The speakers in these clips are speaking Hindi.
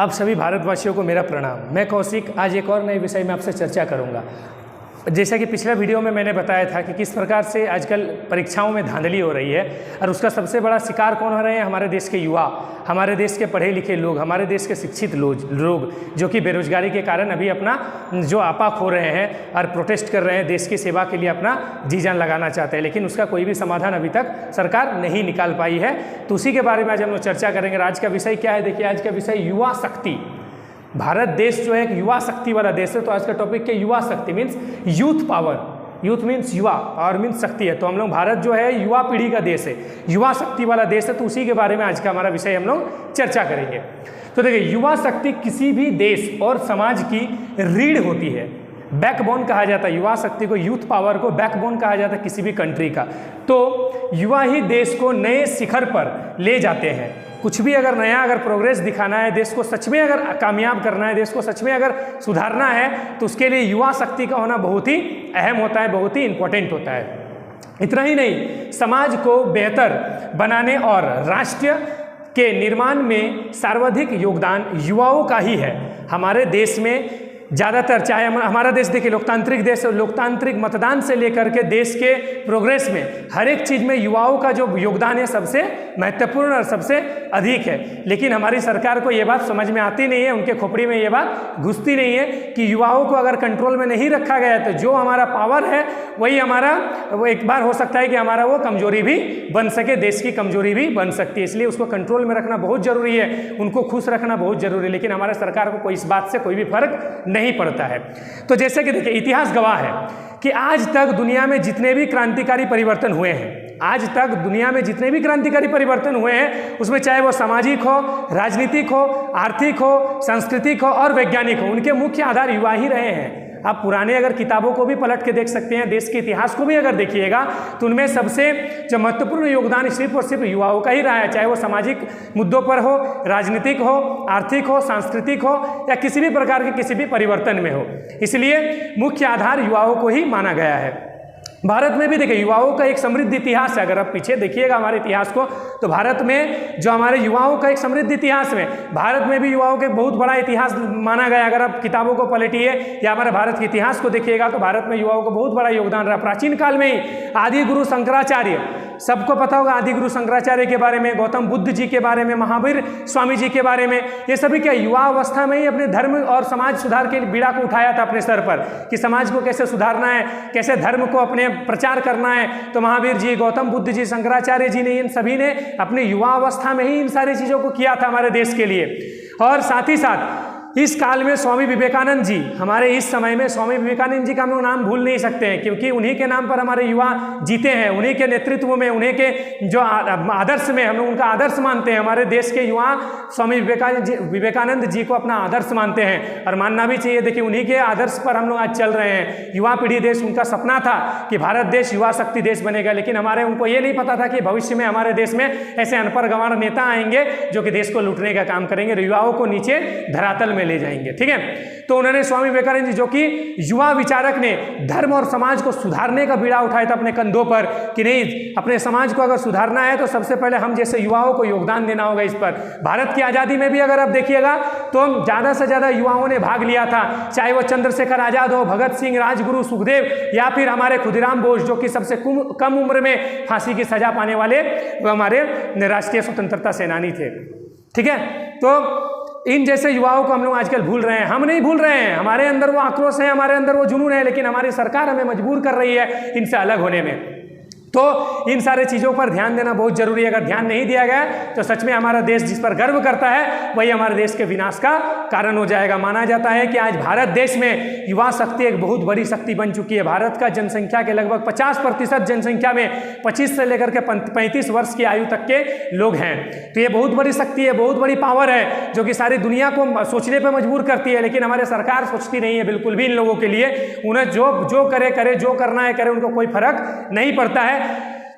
आप सभी भारतवासियों को मेरा प्रणाम। मैं कौशिक आज एक और नए विषय में आपसे चर्चा करूंगा। जैसा कि पिछले वीडियो में मैंने बताया था कि किस प्रकार से आजकल परीक्षाओं में धांधली हो रही है और उसका सबसे बड़ा शिकार कौन हो रहे हैं? हमारे देश के युवा, हमारे देश के पढ़े लिखे लोग, हमारे देश के शिक्षित लोग जो कि बेरोजगारी के कारण अभी अपना जो आपा खो रहे हैं और प्रोटेस्ट कर रहे हैं, देश की सेवा के लिए अपना जी जान लगाना चाहते हैं, लेकिन उसका कोई भी समाधान अभी तक सरकार नहीं निकाल पाई है। तो उसी के बारे में आज हम लोग चर्चा करेंगे। आज का विषय क्या है? देखिए, आज का विषय युवा शक्ति। भारत देश जो है एक युवा शक्ति वाला देश है। तो आज का टॉपिक क्या? युवा शक्ति means youth power. Youth means युवा, पावर मीन्स शक्ति है। तो हम लोग, भारत जो है युवा पीढ़ी का देश है, युवा शक्ति वाला देश है। तो उसी के बारे में आज का हमारा विषय हम लोग चर्चा करेंगे। तो देखिए, युवा शक्ति किसी भी देश और समाज की रीढ़ होती है, बैकबोन कहा जाता है। युवा शक्ति को, यूथ पावर को बैकबोन कहा जाता है किसी भी कंट्री का। तो युवा ही देश को नए शिखर पर ले जाते हैं। कुछ भी अगर नया, अगर प्रोग्रेस दिखाना है, देश को सच में अगर कामयाब करना है, देश को सच में अगर सुधारना है, तो उसके लिए युवा शक्ति का होना बहुत ही अहम होता है, बहुत ही इंपॉर्टेंट होता है। इतना ही नहीं, समाज को बेहतर बनाने और राष्ट्र के निर्माण में सर्वाधिक योगदान युवाओं का ही है। हमारे देश में ज़्यादातर, चाहे हमारा देश देखिए लोकतांत्रिक देश है, लोकतांत्रिक मतदान से लेकर के देश के प्रोग्रेस में हर एक चीज़ में युवाओं का जो योगदान है सबसे महत्वपूर्ण और सबसे अधिक है। लेकिन हमारी सरकार को ये बात समझ में आती नहीं है, उनके खोपड़ी में ये बात घुसती नहीं है कि युवाओं को अगर कंट्रोल में नहीं रखा गया तो जो हमारा पावर है वही हमारा, वो एक बार हो सकता है कि हमारा वो कमजोरी भी बन सके, देश की कमजोरी भी बन सकती है। इसलिए उसको कंट्रोल में रखना बहुत ज़रूरी है, उनको खुश रखना बहुत ज़रूरी है। लेकिन हमारे सरकार को कोई इस बात से कोई भी फर्क नहीं पड़ता है। तो जैसे कि देखिए, इतिहास गवाह है कि आज तक दुनिया में जितने भी क्रांतिकारी परिवर्तन हुए हैं, आज तक दुनिया में जितने भी क्रांतिकारी परिवर्तन हुए हैं, उसमें चाहे वो सामाजिक हो, राजनीतिक हो, आर्थिक हो, सांस्कृतिक हो और वैज्ञानिक हो, उनके मुख्य आधार युवा ही रहे हैं। आप पुराने अगर किताबों को भी पलट के देख सकते हैं, देश के इतिहास को भी अगर देखिएगा, तो उनमें सबसे जो महत्वपूर्ण योगदान सिर्फ और सिर्फ युवाओं का ही रहा है। चाहे वो सामाजिक मुद्दों पर हो, राजनीतिक हो, आर्थिक हो, सांस्कृतिक हो या किसी भी प्रकार के किसी भी परिवर्तन में हो। इसलिए मुख्य आधार युवाओं को ही माना गया है। भारत में भी देखिए, युवाओं का एक समृद्ध इतिहास है। अगर आप पीछे देखिएगा हमारे इतिहास को, तो भारत में जो हमारे युवाओं का एक समृद्ध इतिहास है, भारत में भी युवाओं का एक बहुत बड़ा इतिहास माना गया। अगर आप किताबों को पलटिए या हमारे भारत के इतिहास को देखिएगा, तो भारत में युवाओं को बहुत बड़ा योगदान रहा। प्राचीन काल में ही आदि गुरु शंकराचार्य, सबको पता होगा आदि गुरु शंकराचार्य के बारे में, गौतम बुद्ध जी के बारे में, महावीर स्वामी जी के बारे में, ये सभी क्या युवा अवस्था में ही अपने धर्म और समाज सुधार के बीड़ा को उठाया था अपने सर पर कि समाज को कैसे सुधारना है, कैसे धर्म को अपने प्रचार करना है। तो महावीर जी, गौतम बुद्ध जी, शंकराचार्य जी ने, इन सभी ने अपने युवा अवस्था में ही इन सारी चीज़ों को किया था हमारे देश के लिए। और साथ ही साथ इस काल में स्वामी विवेकानंद जी, हमारे इस समय में स्वामी विवेकानंद जी का हम लोग नाम भूल नहीं सकते हैं, क्योंकि उन्हीं के नाम पर हमारे युवा जीते हैं, उन्हीं के नेतृत्व में, उन्हीं के जो आदर्श में हम लोग उनका आदर्श मानते हैं। हमारे देश के युवा स्वामी विवेकानंद जी को अपना आदर्श मानते हैं और मानना भी चाहिए। देखिए, उन्हीं के आदर्श पर हम लोग आज चल रहे हैं। युवा पीढ़ी देश, उनका सपना था कि भारत देश युवा शक्ति देश बनेगा, लेकिन उनको ये नहीं पता था कि भविष्य में हमारे देश में ऐसे अनपढ़ गंवार नेता आएंगे जो कि देश को लूटने का काम करेंगे, युवाओं को नीचे धरातल ले जाएंगे। ठीक है, तो उन्होंने, स्वामी विवेकानंद जी जो कि युवा विचारक ने धर्म और समाज को सुधारने का बीड़ा उठाया था अपने कंधों पर कि नहीं, अपने समाज को अगर सुधारना है तो सबसे पहले हम जैसे युवाओं को योगदान देना होगा इस पर। भारत की आज़ादी में भी अगर आप देखिएगा तो ज़्यादा से ज़्यादा युवाओं ने भाग लिया था, चाहे वो चंद्रशेखर आज़ाद हो, भगत सिंह, राजगुरु सुखदेव या फिर हमारे खुदीराम बोस जो कि सबसे कम उम्र में फांसी की सजा पाने वाले हमारे राष्ट्रीय स्वतंत्रता सेनानी थे। ठीक है, तो इन जैसे युवाओं को हम लोग आजकल भूल रहे हैं। हम नहीं भूल रहे हैं, हमारे अंदर वो आक्रोश है, हमारे अंदर वो जुनून है, लेकिन हमारी सरकार हमें मजबूर कर रही है इनसे अलग होने में। तो इन सारे चीज़ों पर ध्यान देना बहुत जरूरी है। अगर ध्यान नहीं दिया गया तो सच में हमारा देश जिस पर गर्व करता है वही हमारे देश के विनाश का कारण हो जाएगा। माना जाता है कि आज भारत देश में युवा शक्ति एक बहुत बड़ी शक्ति बन चुकी है। भारत का जनसंख्या के लगभग 50% जनसंख्या में 25 से लेकर के 35 वर्ष की आयु तक के लोग हैं। तो ये बहुत बड़ी शक्ति है, बहुत बड़ी पावर है जो कि सारी दुनिया को सोचने पर मजबूर करती है। लेकिन हमारे सरकार सोचती नहीं है बिल्कुल भी इन लोगों के लिए। उन्हें जो करे, जो करना है करे, उनको कोई फर्क नहीं पड़ता है।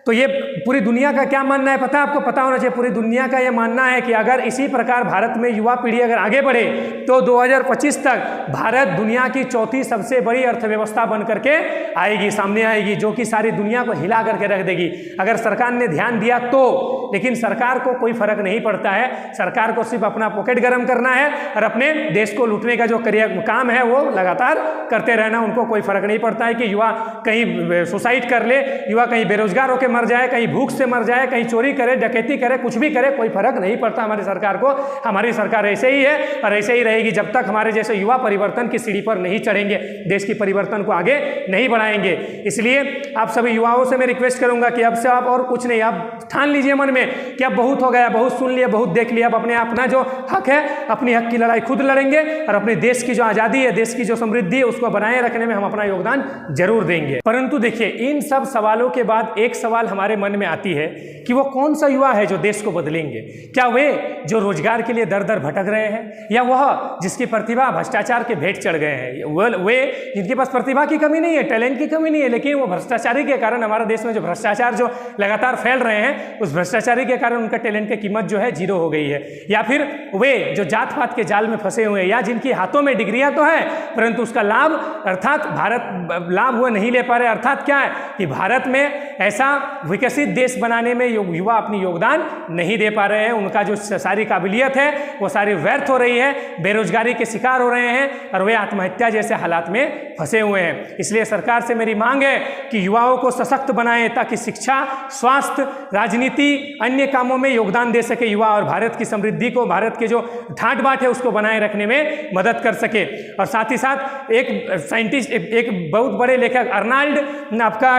तो ये पूरी दुनिया का क्या मानना है पता है आपको? पता होना चाहिए। पूरी दुनिया का ये मानना है कि अगर इसी प्रकार भारत में युवा पीढ़ी अगर आगे बढ़े तो 2025 तक भारत दुनिया की चौथी सबसे बड़ी अर्थव्यवस्था बन करके आएगी, सामने आएगी, जो कि सारी दुनिया को हिला करके रख देगी अगर सरकार ने ध्यान दिया तो। लेकिन सरकार को कोई फर्क नहीं पड़ता है, सरकार को सिर्फ अपना पॉकेट गर्म करना है और अपने देश को लूटने का जो काम है वो लगातार करते रहना। उनको कोई फर्क नहीं पड़ता है कि युवा कहीं सुसाइड कर ले, युवा कहीं बेरोजगार होकर मर जाए, कहीं भूख से मर जाए, कहीं चोरी करे, डकैती करे, कुछ भी करे, कोई फर्क नहीं पड़ता हमारी सरकार को। हमारी सरकार ऐसे ही है और ऐसे ही रहेगी जब तक हमारे जैसे युवा परिवर्तन की सीढ़ी पर नहीं चढ़ेंगे, देश की परिवर्तन को आगे नहीं बढ़ाएंगे। इसलिए आप सभी युवाओं से मैं रिक्वेस्ट करूंगा कि अब से आप और कुछ नहीं, आप ठान लीजिए मन में कि अब बहुत हो गया, बहुत सुन लिया, बहुत देख लिया, अब अपने अपना जो हक है, अपनी हक की लड़ाई खुद लड़ेंगे और अपने देश की जो आज़ादी है, देश की जो समृद्धि है, उसको बनाए रखने में हम अपना योगदान जरूर देंगे। परंतु देखिए, इन सब सवालों के बाद एक सवाल हमारे मन में आती है कि वो कौन सा युवा है जो देश को बदलेंगे? क्या वे जो रोजगार के लिए दर दर भटक रहे हैं, या वह जिसकी प्रतिभा भ्रष्टाचार के भेंट चढ़ गए हैं? वे जिनके पास प्रतिभा की कमी नहीं है, टैलेंट की कमी नहीं है, लेकिन वो भ्रष्टाचारी के कारण हमारे देश में जो भ्रष्टाचार जो लगातार फैल रहे हैं, उस भ्रष्टाचारी के कारण उनका टैलेंट की कीमत जो है जीरो हो गई है। या फिर वे जो जात पात के जाल में फंसे हुए हैं, या जिनके हाथों में डिग्रियां तो है परंतु उसका लाभ अर्थात भारत लाभ वो नहीं ले पा रहे। अर्थात क्या है कि भारत में ऐसा विकसित देश बनाने में युवा अपनी योगदान नहीं दे पा रहे हैं। उनका जो सारी काबिलियत है वो सारी व्यर्थ हो रही है, बेरोजगारी के शिकार हो रहे हैं और वे आत्महत्या जैसे हालात में फंसे हुए हैं। इसलिए सरकार से मेरी मांग है कि युवाओं को सशक्त बनाएं ताकि शिक्षा, स्वास्थ्य, राजनीति, अन्य कामों में योगदान दे सके युवा और भारत की समृद्धि को, भारत के जो ठाट बाट है उसको बनाए रखने में मदद कर सके। और साथ ही साथ एक साइंटिस्ट, एक बहुत बड़े लेखक अर्नाल्ड आपका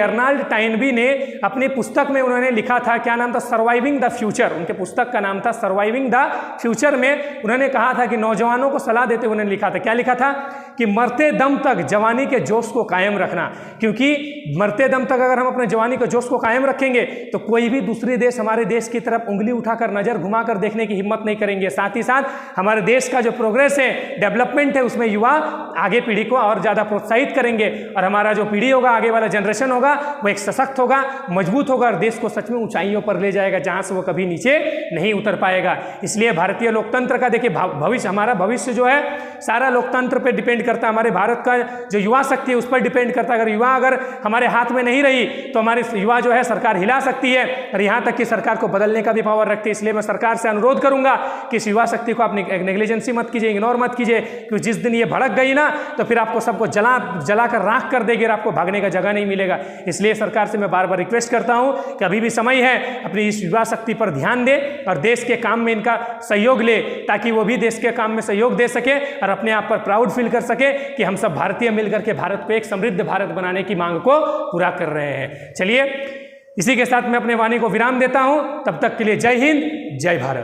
अर्नाल्ड टाइनबी ने अपनी पुस्तक में उन्होंने लिखा था, क्या नाम था? Surviving the future. उनके पुस्तक का नाम था सर्वाइविंग द फ्यूचर। में उन्होंने कहा था कि नौजवानों को सलाह देते हुए उन्होंने लिखा था, क्या लिखा था? कि मरते दम तक जवानी के जोश को कायम रखना, क्योंकि मरते दम तक अगर हम अपने जवानी के जोश को कायम रखेंगे तो कोई भी दूसरे देश हमारे देश की तरफ उंगली उठाकर नजर घुमाकर देखने की हिम्मत नहीं करेंगे। साथ ही साथ हमारे देश का जो प्रोग्रेस है, डेवलपमेंट है, उसमें युवा आगे पीढ़ी को और ज़्यादा प्रोत्साहित करेंगे और हमारा जो पीढ़ी होगा, आगे वाला जनरेशन होगा, वो एक सशक्त होगा, मजबूत होगा और देश को सच में ऊंचाइयों पर ले जाएगा जहां से वो कभी नीचे नहीं उतर पाएगा। इसलिए भारतीय लोकतंत्र का देखिए भविष्य, हमारा भविष्य जो है सारा लोकतंत्र पे डिपेंड करता है। हमारे भारत का जो युवा शक्ति है उस पर डिपेंड करता है। अगर युवा अगर हमारे हाथ में नहीं रही तो हमारे युवा जो है सरकार हिला सकती है और यहाँ तक कि सरकार को बदलने का भी पावर रखती है। इसलिए मैं सरकार से अनुरोध करूंगा कि इस युवा शक्ति को आप नेग्लिजेंसी मत कीजिए, इग्नोर मत कीजिए, क्योंकि जिस दिन ये भड़क गई ना तो फिर आपको सबको जला कर राख कर देगी और आपको भागने का जगह नहीं मिलेगा। इसलिए सरकार से मैं बार बार रिक्वेस्ट करता हूं कि अभी भी समय है, अपनी इस युवा शक्ति पर ध्यान दे और देश के काम में इनका सहयोग ले, ताकि वो भी देश के काम में सहयोग दे सके और अपने आप पर प्राउड फील कर सके कि हम सब भारतीय मिलकर के भारत को एक समृद्ध भारत बनाने की मांग को पूरा कर रहे हैं। चलिए, इसी के साथ मैं अपने वाणी को विराम देता हूं। तब तक के लिए जय हिंद, जय भारत।